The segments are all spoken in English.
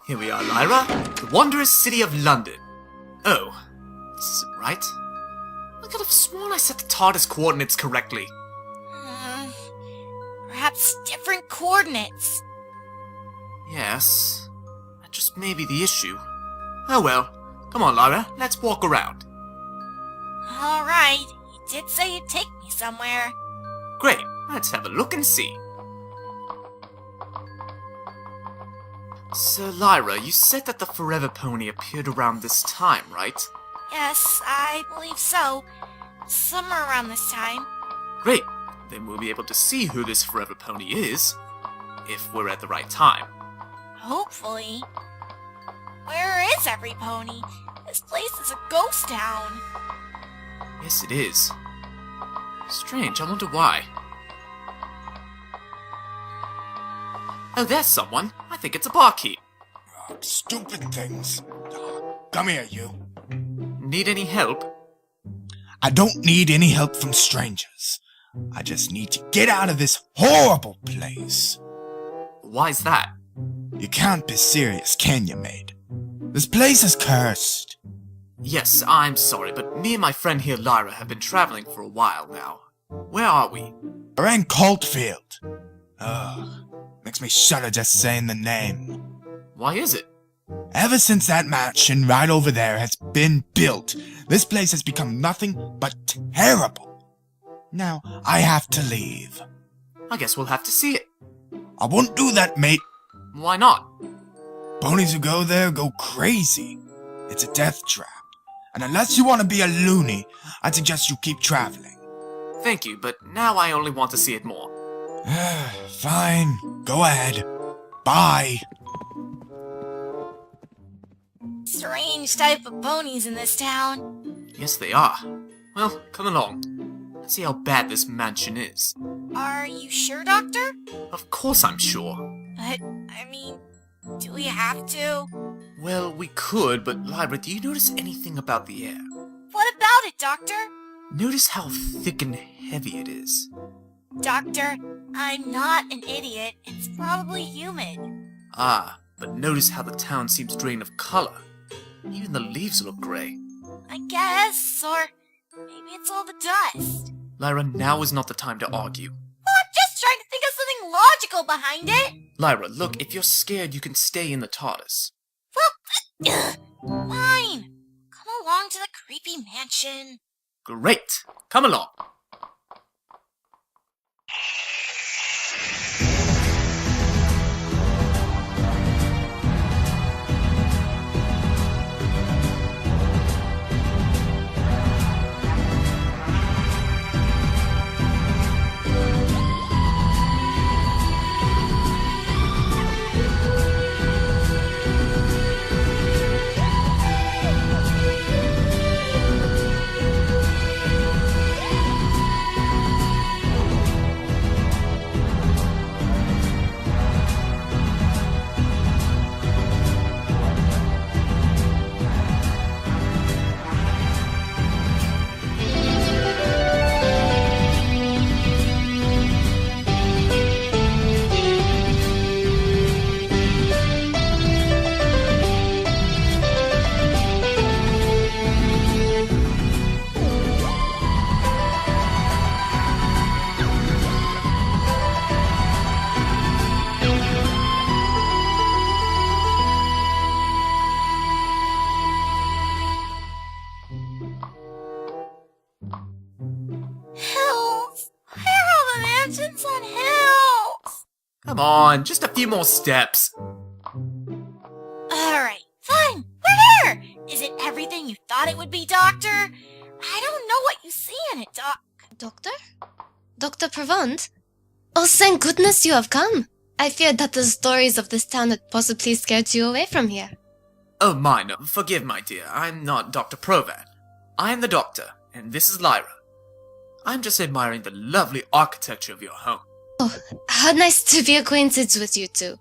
Here we are, Lyra. The wondrous city of London. Oh, this isn't right. I could have sworn I set the TARDIS coordinates correctly. Perhaps different coordinates. Yes, that just may be the issue. Oh well. Come on, Lyra, let's walk around. Alright, you did say you'd take me somewhere. Great, let's have a look and see. So, Lyra, you said that the Forever Pony appeared around this time, right? Yes, I believe so. Somewhere around this time. Great, then we'll be able to see who this Forever Pony is, if we're at the right time. Hopefully. Where is every pony? This place is a ghost town. Yes, it is. Strange, I wonder why. Oh, there's someone. I think it's a barkeep. Stupid things. Come here, you. Need any help? I don't need any help from strangers. I just need to get out of this horrible place. Why's that? You can't be serious, can you, mate? This place is cursed. Yes, I'm sorry, but me and my friend here, Lyra, have been traveling for a while now. Where are we? We're in Coltfield. Ugh. Makes me shudder just saying the name. Why is it? Ever since that mansion right over there has been built, this place has become nothing but terrible. Now, I have to leave. I guess we'll have to see it. I won't do that, mate. Why not? Ponies who go there go crazy. It's a death trap. And unless you want to be a loony, I'd suggest you keep traveling. Thank you, but now I only want to see it more. Fine. Go ahead. Bye. Strange type of ponies in this town. Yes, they are. Well, come along. Let's see how bad this mansion is. Are you sure, Doctor? Of course I'm sure. But, I mean, do we have to? Well, we could, but Lyra, do you notice anything about the air? What about it, Doctor? Notice how thick and heavy it is. Doctor, I'm not an idiot. It's probably humid. Ah, but notice how the town seems drained of color. Even the leaves look gray. I guess, or maybe it's all the dust. Lyra, now is not the time to argue. Well, I'm just trying to think of something logical behind it. Lyra, look, if you're scared, you can stay in the TARDIS. Well, fine. Come along to the creepy mansion. Great! Come along! Hills? Where are all the mansions on hills? Come on, just a few more steps. Alright, fine. We're here. Is it everything you thought it would be, Doctor? I don't know what you see in it, Doctor? Dr. Pravant? Oh, thank goodness you have come. I feared that the stories of this town had possibly scared you away from here. Oh, minor, forgive my dear, I'm not Dr. Provan. I am the doctor, and this is Lyra. I'm just admiring the lovely architecture of your home. How nice to be acquainted with you two.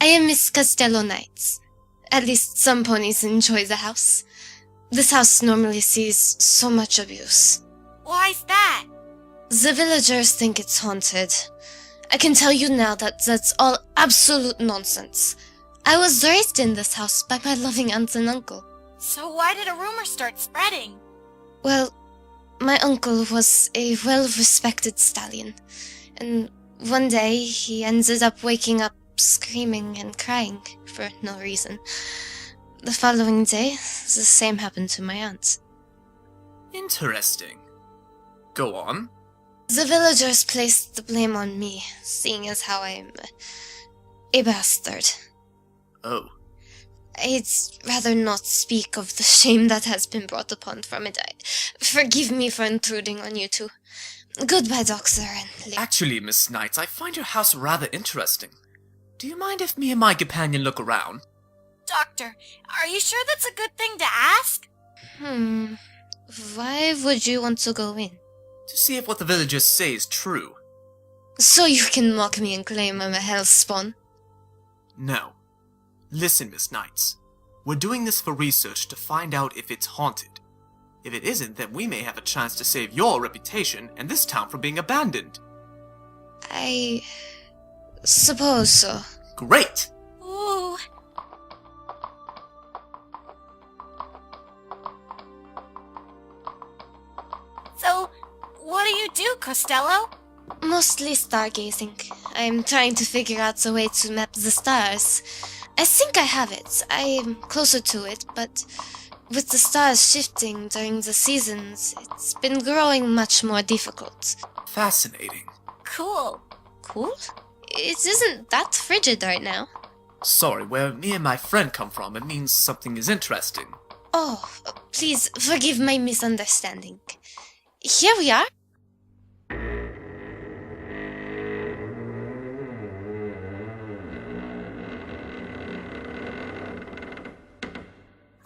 I am Miss Costello Knights. At least some ponies enjoy the house. This house normally sees so much abuse. Why's that? The villagers think it's haunted. I can tell you now that that's all absolute nonsense. I was raised in this house by my loving aunt and uncle. So why did a rumor start spreading? Well, my uncle was a well-respected stallion, and one day he ended up waking up screaming and crying for no reason. The following day, the same happened to my aunt. Interesting. Go on. The villagers placed the blame on me, seeing as how I'm a bastard. Oh. I'd rather not speak of the shame that has been brought upon from it. Forgive me for intruding on you two. Goodbye, Doctor, and Actually, Miss Knights, I find your house rather interesting. Do you mind if me and my companion look around? Doctor, are you sure that's a good thing to ask? Why would you want to go in? To see if what the villagers say is true. So you can mock me and claim I'm a hellspawn? No. Listen, Miss Knights. We're doing this for research to find out if it's haunted. If it isn't, then we may have a chance to save your reputation and this town from being abandoned. I suppose so. Great! Ooh. So, what do you do, Costello? Mostly stargazing. I'm trying to figure out a way to map the stars. I think I have it. I'm closer to it, but with the stars shifting during the seasons, it's been growing much more difficult. Fascinating. Cool. Cool? It isn't that frigid right now. Sorry, where me and my friend come from, it means something is interesting. Oh, please forgive my misunderstanding. Here we are.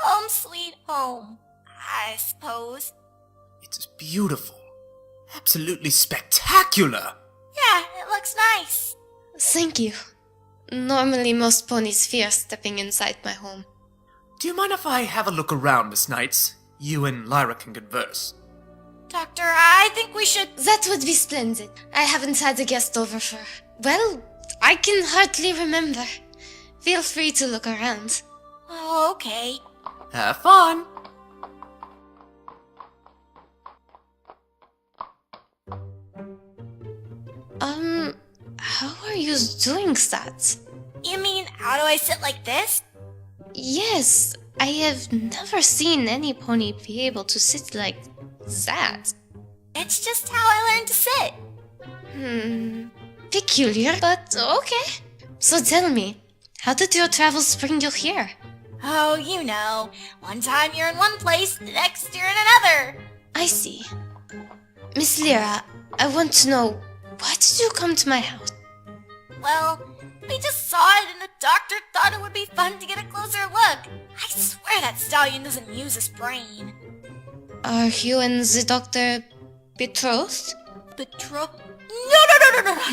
Home sweet home, I suppose. It is beautiful. Absolutely spectacular! Yeah, it looks nice. Thank you. Normally most ponies fear stepping inside my home. Do you mind if I have a look around, Miss Knights? You and Lyra can converse. Doctor, I think we should... That would be splendid. I haven't had a guest over for... well, I can hardly remember. Feel free to look around. Oh, okay. Have fun! How are you doing that? You mean, how do I sit like this? Yes, I have never seen any pony be able to sit like that. It's just how I learned to sit. Peculiar, but okay. So tell me, how did your travels bring you here? Oh, you know. One time you're in one place, the next you're in another. I see. Miss Lyra, I want to know, why did you come to my house? Well, we just saw it and the doctor thought it would be fun to get a closer look. I swear that stallion doesn't use his brain. Are you and the doctor betrothed?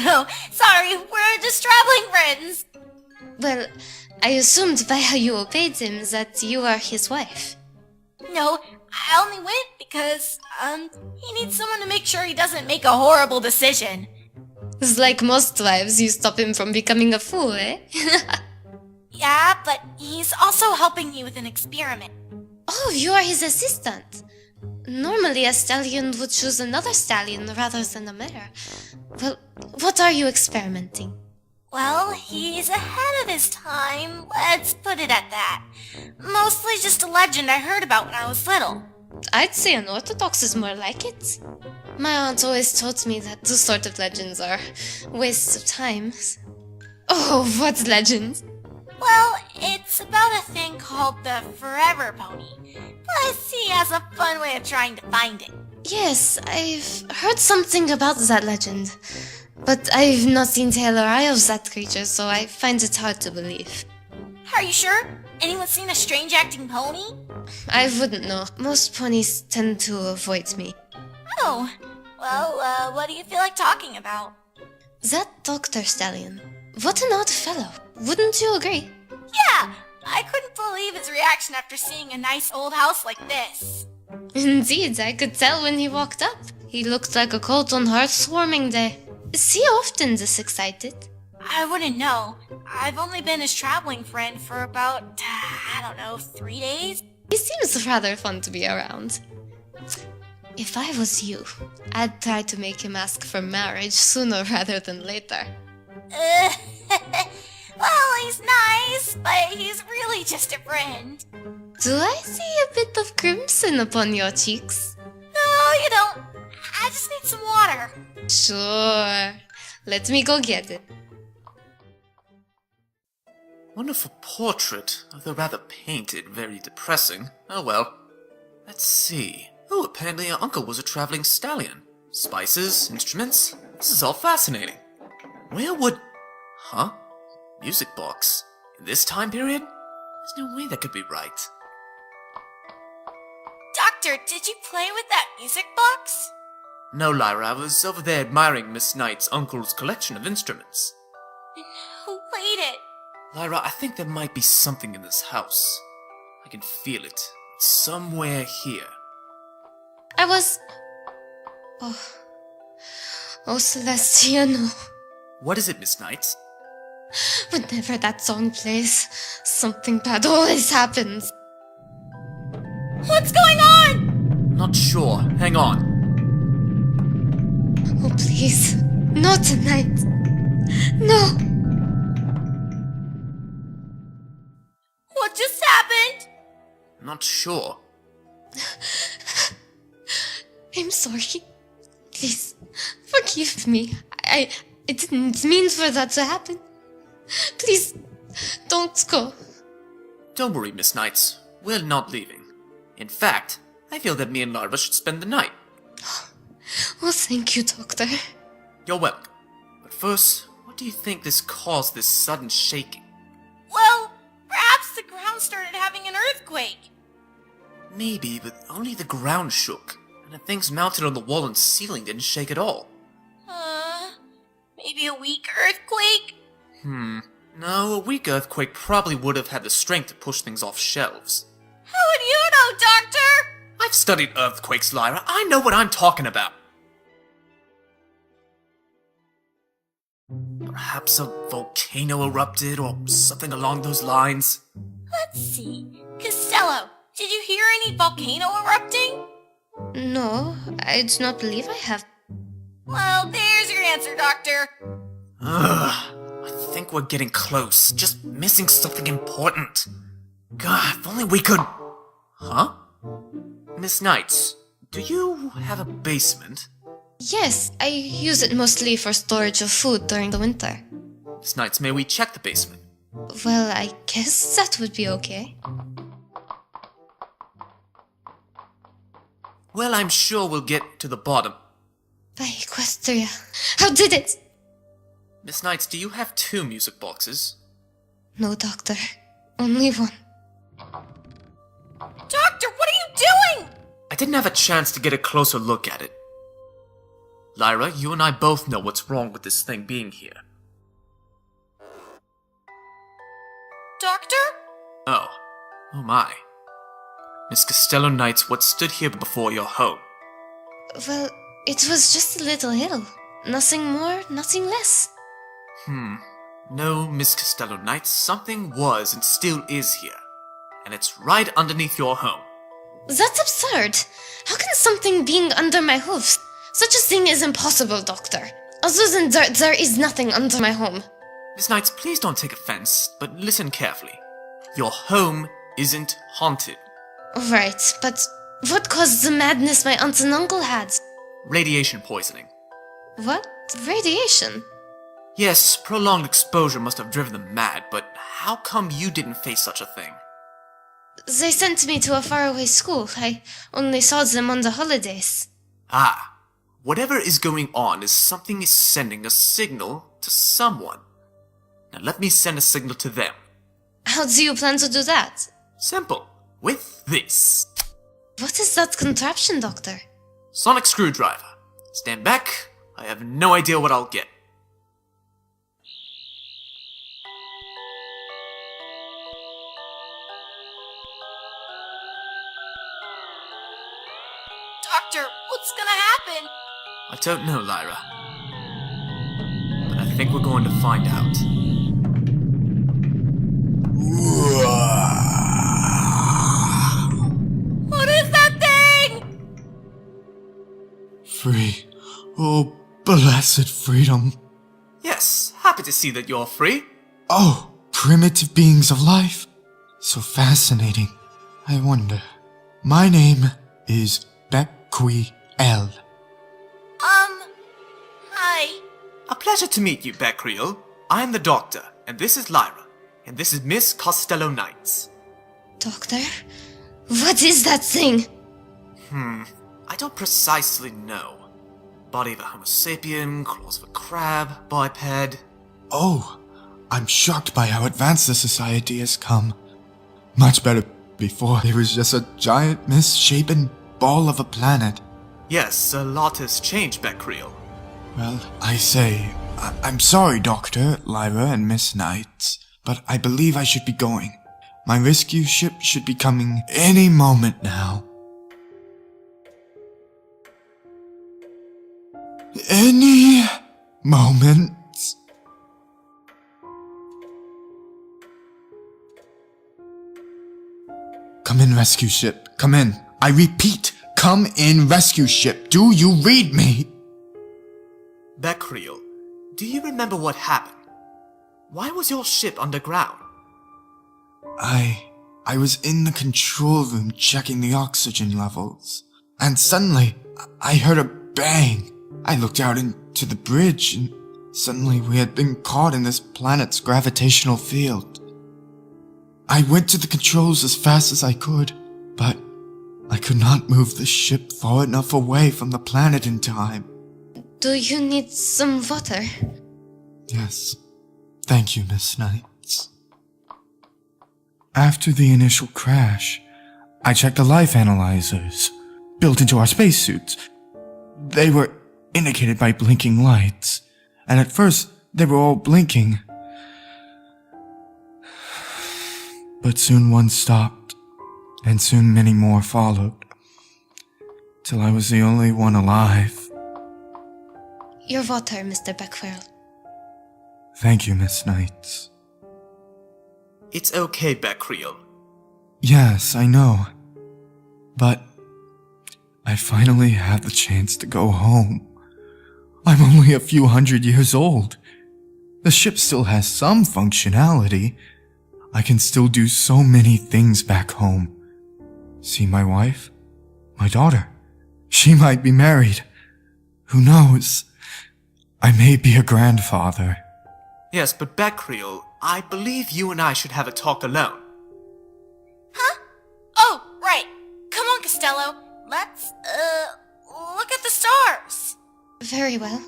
No. Sorry, we're just traveling friends. Well, I assumed by how you obeyed him that you are his wife. No, I only went because, he needs someone to make sure he doesn't make a horrible decision. It's like most wives, you stop him from becoming a fool, eh? Yeah, but he's also helping me with an experiment. Oh, you are his assistant. Normally a stallion would choose another stallion rather than a mare. Well, what are you experimenting? Well, he's ahead of his time, let's put it at that. Mostly just a legend I heard about when I was little. I'd say unorthodox is more like it. My aunt always told me that those sort of legends are wastes of time. Oh, what legend? Well, it's about a thing called the Forever Pony. Plus, he has a fun way of trying to find it. Yes, I've heard something about that legend. But I've not seen tail or eye of that creature, so I find it hard to believe. Are you sure? Anyone seen a strange acting pony? I wouldn't know. Most ponies tend to avoid me. Oh, well, what do you feel like talking about? That Dr. Stallion. What an odd fellow. Wouldn't you agree? Yeah, I couldn't believe his reaction after seeing a nice old house like this. Indeed, I could tell when he walked up. He looked like a colt on hearth-warming day. Is he often this excited? I wouldn't know. I've only been his traveling friend for about, 3 days? He seems rather fun to be around. If I was you, I'd try to make him ask for marriage sooner rather than later. Well, he's nice, but he's really just a friend. Do I see a bit of crimson upon your cheeks? No, you don't. I just need some water. Sure. Let me go get it. Wonderful portrait, although rather painted, very depressing. Oh well. Let's see. Oh, apparently your uncle was a traveling stallion. Spices, instruments. This is all fascinating. Where would... Huh? Music box? In this time period? There's no way that could be right. Doctor, did you play with that music box? No, Lyra, I was over there admiring Miss Knight's uncle's collection of instruments. And who played it? Lyra, I think there might be something in this house. I can feel it. It's somewhere here. I was... Oh, Celestia, no. What is it, Miss Knight? Whenever that song plays, something bad always happens. What's going on? Not sure. Hang on. Oh, please. Not tonight. No. What just happened? Not sure. I'm sorry. Please, forgive me. I didn't mean for that to happen. Please, don't go. Don't worry, Miss Knight. We're not leaving. In fact, I feel that me and Lyra should spend the night. Oh, thank you, Doctor. You're welcome. But first, what do you think this caused this sudden shaking? Well, perhaps the ground started having an earthquake. Maybe, but only the ground shook, and the things mounted on the wall and ceiling didn't shake at all. Maybe a weak earthquake? No, a weak earthquake probably would have had the strength to push things off shelves. How would you know, Doctor? I've studied earthquakes, Lyra. I know what I'm talking about. Perhaps a volcano erupted or something along those lines. Let's see. Costello, did you hear any volcano erupting? No, I do not believe I have. Well, there's your answer, Doctor. I think we're getting close. Just missing something important. God, if only we could... Huh? Miss Knight, do you have a basement? Yes, I use it mostly for storage of food during the winter. Miss Knight, may we check the basement? Well, I guess that would be okay. Well, I'm sure we'll get to the bottom. By Equestria, how did it? Miss Knight, do you have 2 music boxes? No, Doctor. Only one. Doctor, what are you doing? I didn't have a chance to get a closer look at it. Lyra, you and I both know what's wrong with this thing being here. Doctor? Oh my. Miss Costello Knight, what stood here before your home? Well, it was just a little hill. Nothing more, nothing less. No, Miss Costello Knight, something was and still is here. And it's right underneath your home. That's absurd. How can something being under my hoofs? Such a thing is impossible, Doctor. Other than dirt, there is nothing under my home. Miss Knight, please don't take offense, but listen carefully. Your home isn't haunted. Right, but what caused the madness my aunt and uncle had? Radiation poisoning. What? Radiation? Yes, prolonged exposure must have driven them mad, but how come you didn't face such a thing? They sent me to a faraway school. I only saw them on the holidays. Ah, whatever is going on is something is sending a signal to someone. Now let me send a signal to them. How do you plan to do that? Simple. With this. What is that contraption, Doctor? Sonic screwdriver. Stand back. I have no idea what I'll get. Doctor, what's gonna happen? I don't know, Lyra. But I think we're going to find out. What is that thing? Free. Oh, blessed freedom. Yes, happy to see that you're free. Oh, primitive beings of life. So fascinating. I wonder. My name is Bequiel. Hi. A pleasure to meet you, Becreal. I'm the Doctor, and this is Lyra, and this is Miss Costello Knights. Doctor? What is that thing? I don't precisely know. Body of a Homo sapien, claws of a crab, biped. Oh, I'm shocked by how advanced the society has come. Much better before it was just a giant misshapen ball of a planet. Yes, a lot has changed, Becreal. Well, I say, I'm sorry, Doctor, Lyra, and Miss Knights, but I believe I should be going. My rescue ship should be coming any moment now. Any moment. Come in, rescue ship. Come in. I repeat, come in, rescue ship. Do you read me? Becreal, do you remember what happened? Why was your ship underground? I was in the control room checking the oxygen levels, and suddenly I heard a bang. I looked out into the bridge, and suddenly we had been caught in this planet's gravitational field. I went to the controls as fast as I could, but I could not move the ship far enough away from the planet in time. Do you need some water? Yes. Thank you, Miss Knights. After the initial crash, I checked the life analyzers built into our spacesuits. They were indicated by blinking lights, and at first they were all blinking. But soon one stopped, and soon many more followed, till I was the only one alive. Your water, Mr. Beckwell. Thank you, Miss Knights. It's okay, Becreal. Yes, I know. But I finally had the chance to go home. I'm only a few hundred years old. The ship still has some functionality. I can still do so many things back home. See my wife? My daughter. She might be married. Who knows? I may be a grandfather. Yes, but Becreal, I believe you and I should have a talk alone. Huh? Oh, right. Come on, Costello. Let's, look at the stars. Very well.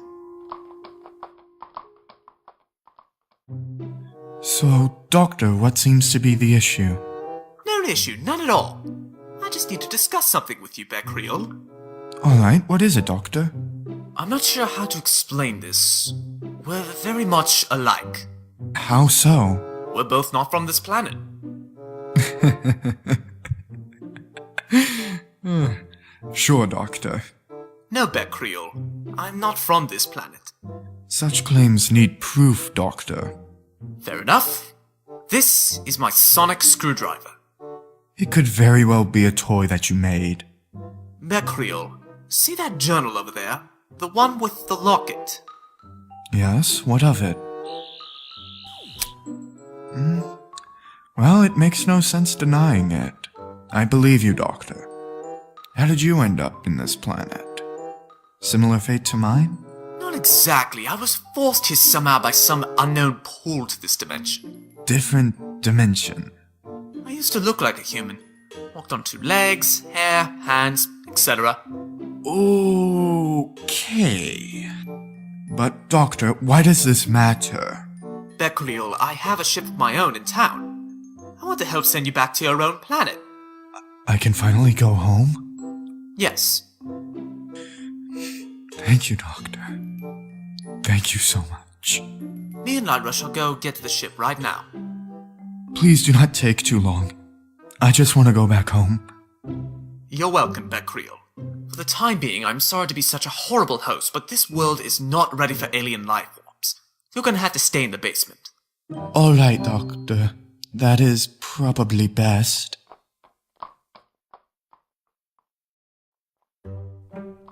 So, Doctor, what seems to be the issue? No issue, none at all. I just need to discuss something with you, Becreal. Alright, what is it, Doctor? I'm not sure how to explain this. We're very much alike. How so? We're both not from this planet. Sure, Doctor. No, Becreal. I'm not from this planet. Such claims need proof, Doctor. Fair enough. This is my sonic screwdriver. It could very well be a toy that you made. Becreal, see that journal over there? The one with the locket. Yes, what of it? Well, it makes no sense denying it. I believe you, Doctor. How did you end up in this planet? Similar fate to mine? Not exactly. I was forced here somehow by some unknown pull to this dimension. Different dimension. I used to look like a human. Walked on two legs, hair, hands, etc. Okay. But, Doctor, why does this matter? Becreal, I have a ship of my own in town. want to help send you back to your own planet. I can finally go home? Yes. Thank you, Doctor. Thank you so much. Me and Lyra shall go get to the ship right now. Please do not take too long. I just want to go back home. You're welcome, Becreel. For the time being, I'm sorry to be such a horrible host, but this world is not ready for alien life forms. You're gonna have to stay in the basement. Alright, Doctor. That is probably best.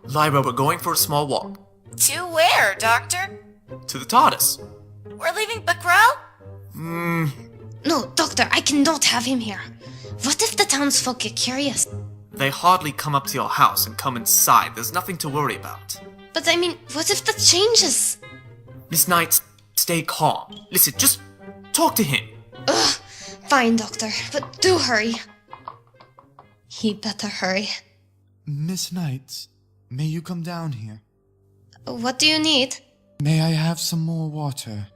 Lyra, we're going for a small walk. To where, Doctor? To the TARDIS. We're leaving Becquerel? No, Doctor, I cannot have him here. What if the townsfolk get curious? They hardly come up to your house and come inside. There's nothing to worry about. But I mean, what if that changes? Miss Knight, stay calm. Listen, just talk to him. Ugh, fine, Doctor, but do hurry. He better hurry. Miss Knight, may you come down here? What do you need? May I have some more water?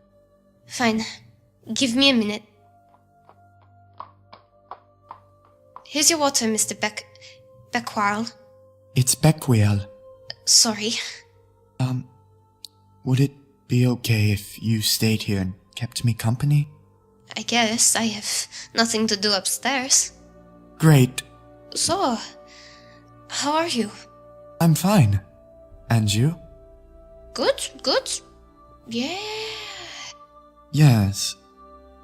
Fine. Give me a minute. Here's your water, Mr. Becquerel. It's Beckwell. Sorry. Would it be okay if you stayed here and kept me company? I guess I have nothing to do upstairs. Great. So, how are you? I'm fine. And you? Good, good. Yeah. Yes.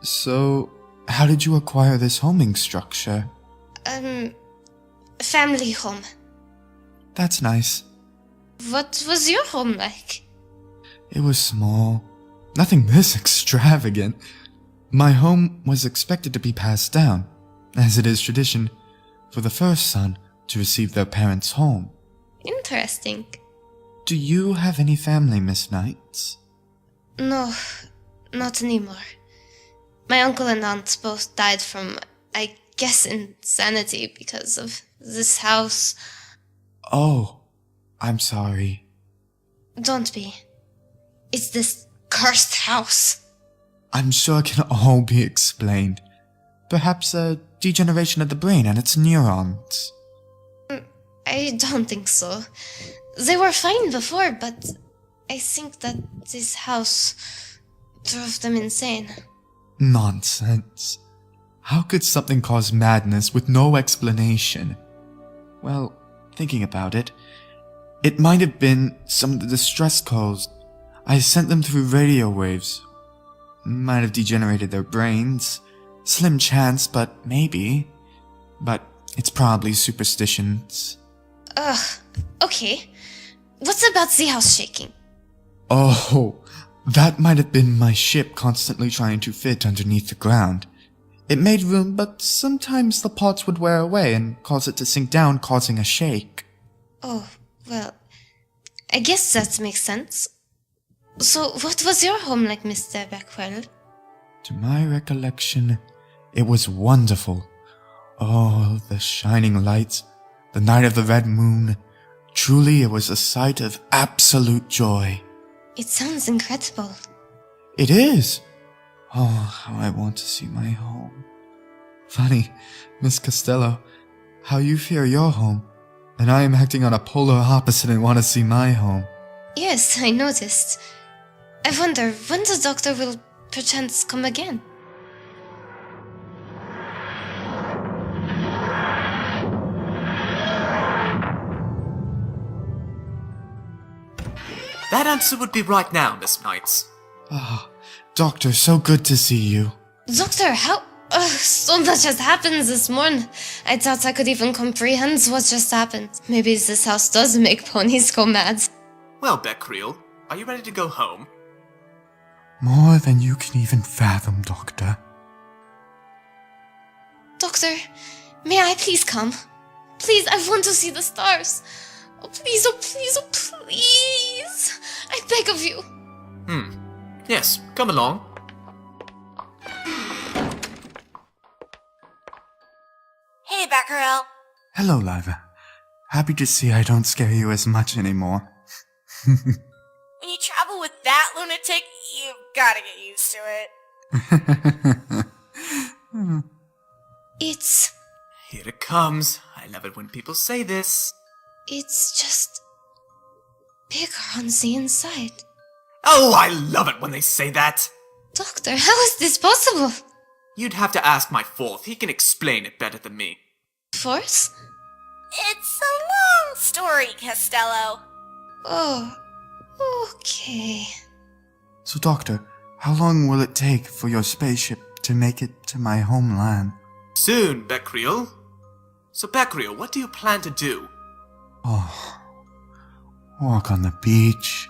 So, how did you acquire this homing structure? Family home. That's nice. What was your home like? It was small. Nothing this extravagant. My home was expected to be passed down, as it is tradition for the first son to receive their parents' home. Interesting. Do you have any family, Miss Knight? No, not anymore. My uncle and aunt both died from, I guess, insanity because of this house. Oh, I'm sorry. Don't be. It's this cursed house. I'm sure it can all be explained. Perhaps a degeneration of the brain and its neurons. I don't think so. They were fine before, but I think that this house drove them insane. Nonsense. How could something cause madness with no explanation? Well, thinking about it, it might have been some of the distress calls. I sent them through radio waves. Might have degenerated their brains. Slim chance, but maybe. But it's probably superstitions. Okay. What's about the house shaking? Oh, that might have been my ship constantly trying to fit underneath the ground. It made room, but sometimes the parts would wear away and cause it to sink down, causing a shake. Oh, well, I guess that makes sense. So, what was your home like, Mr. Beckwell? To my recollection, it was wonderful. Oh, the shining lights, the night of the red moon. Truly, it was a sight of absolute joy. It sounds incredible. It is. Oh, how I want to see my home. Funny, Miss Costello, how you fear your home, and I am acting on a polar opposite and want to see my home. Yes, I noticed. I wonder when the doctor will perchance come again. That answer would be right now, Miss Knights. Ah, Doctor, so good to see you. Doctor, how... so much has happened this morning. I thought I could even comprehend what just happened. Maybe this house does make ponies go mad. Well, Becreel, are you ready to go home? More than you can even fathom, Doctor. Doctor, may I please come? Please, I want to see the stars. Oh, please, oh, please, oh, please. I beg of you. Yes, come along. Hey, Becquerel. Hello, Lyra. Happy to see I don't scare you as much anymore. When you travel with that lunatic, you've gotta get used to it. It's Here it comes. I love it when people say this. just bigger on the inside. Oh, I love it when they say that. Doctor, how is this possible? You'd have to ask my fourth. He can explain it better than me. Force? It's a long story, Costello. Oh, okay. So, Doctor, how long will it take for your spaceship to make it to my homeland? Soon, Beccriel. So, Beccriel, what do you plan to do? Oh, walk on the beach.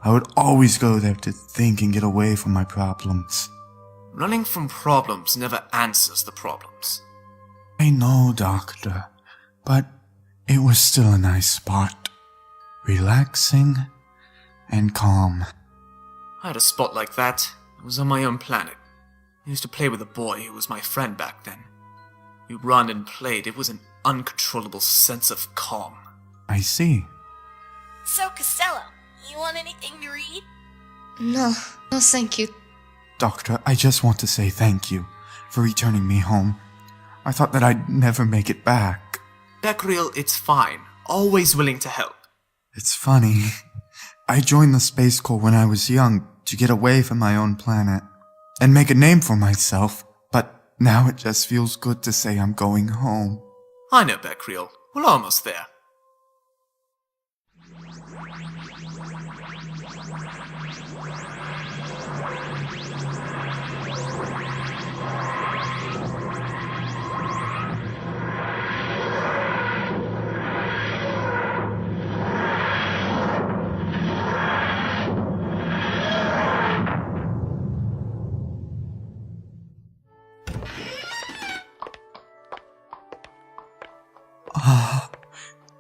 I would always go there to think and get away from my problems. Running from problems never answers the problems. I know, Doctor, but it was still a nice spot. Relaxing and calm. I had a spot like that. It was on my own planet. I used to play with a boy who was my friend back then. We run and played. It was an uncontrollable sense of calm. I see. So, Costello, you want anything to read? No, thank you. Doctor, I just want to say thank you for returning me home. I thought that I'd never make it back. Beccriel, it's fine. Always willing to help. It's funny. I joined the Space Corps when I was young to get away from my own planet and make a name for myself, but now it just feels good to say I'm going home. I know, Beccriel. We're almost there.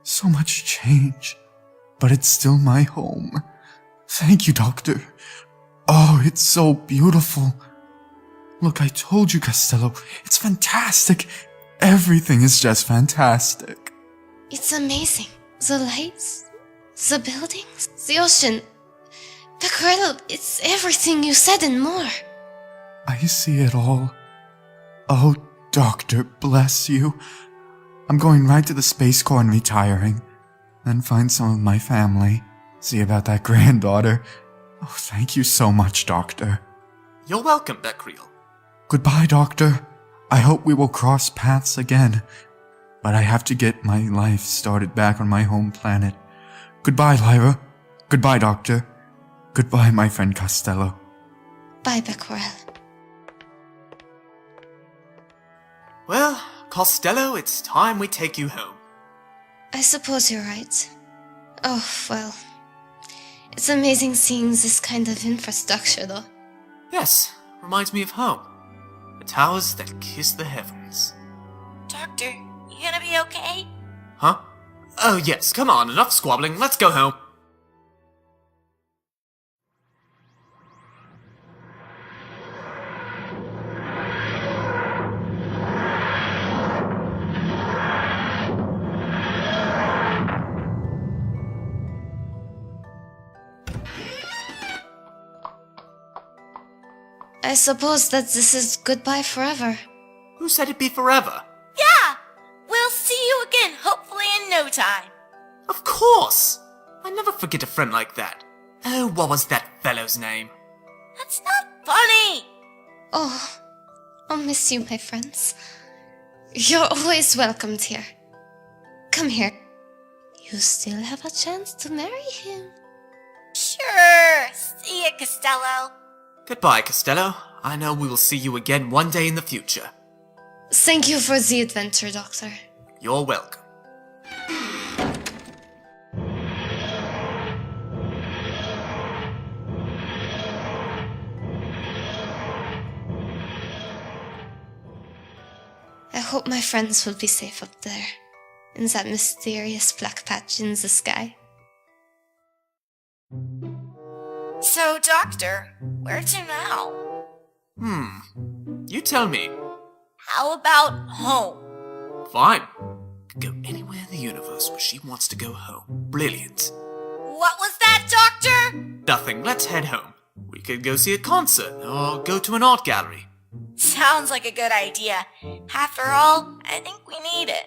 So much change, but it's still my home. Thank you, Doctor. Oh, it's so beautiful. Look, I told you, Costello, it's fantastic. Everything is just fantastic. It's amazing. The lights, the buildings, the ocean. Becquerel, it's everything you said and more. I see it all. Oh, Doctor, bless you. I'm going right to the Space Corps and retiring. Then find some of my family. See about that granddaughter. Oh, thank you so much, Doctor. You're welcome, Beccriel. Goodbye, Doctor. I hope we will cross paths again. But I have to get my life started back on my home planet. Goodbye, Lyra. Goodbye, Doctor. Goodbye, my friend Costello. Bye, Becquerel. Well, Costello, it's time we take you home. I suppose you're right. Oh, well. It's amazing seeing this kind of infrastructure, though. Yes, reminds me of home. The towers that kiss the heavens. Doctor, you gonna be okay? Huh? Oh yes, come on, enough squabbling, let's go home. I suppose that this is goodbye forever. Who said it'd be forever? Yeah! We'll see you again, hopefully in no time. Of course! I never forget a friend like that. Oh, what was that fellow's name? That's not funny! Oh, I'll miss you, my friends. You're always welcomed here. Come here. You still have a chance to marry him. Sure. See ya, Costello. Goodbye, Costello. I know we will see you again one day in the future. Thank you for the adventure, Doctor. You're welcome. I hope my friends will be safe up there, in that mysterious black patch in the sky. So, Doctor, where to now? You tell me. How about home? Fine. Could go anywhere in the universe where she wants to go home. Brilliant. What was that, Doctor? Nothing, let's head home. We could go see a concert, or go to an art gallery. Sounds like a good idea. After all, I think we need it.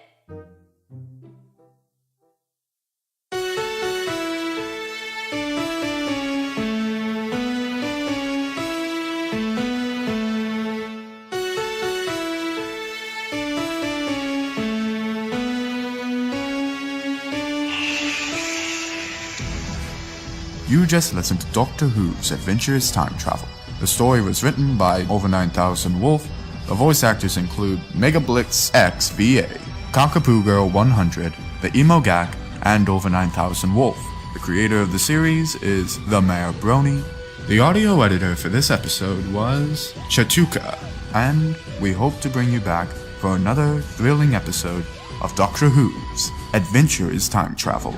You just listened to Doctor Who's Adventurous Time Travel. The story was written by Over 9000 Wolf. The voice actors include Mega Blitz X VA, Cockapoo Girl 100, the Emo Gak, and Over 9000 Wolf. The creator of the series is The Mayor Brony. The audio editor for this episode was Chatuka, and we hope to bring you back for another thrilling episode of Doctor Who's Adventurous Time Travel.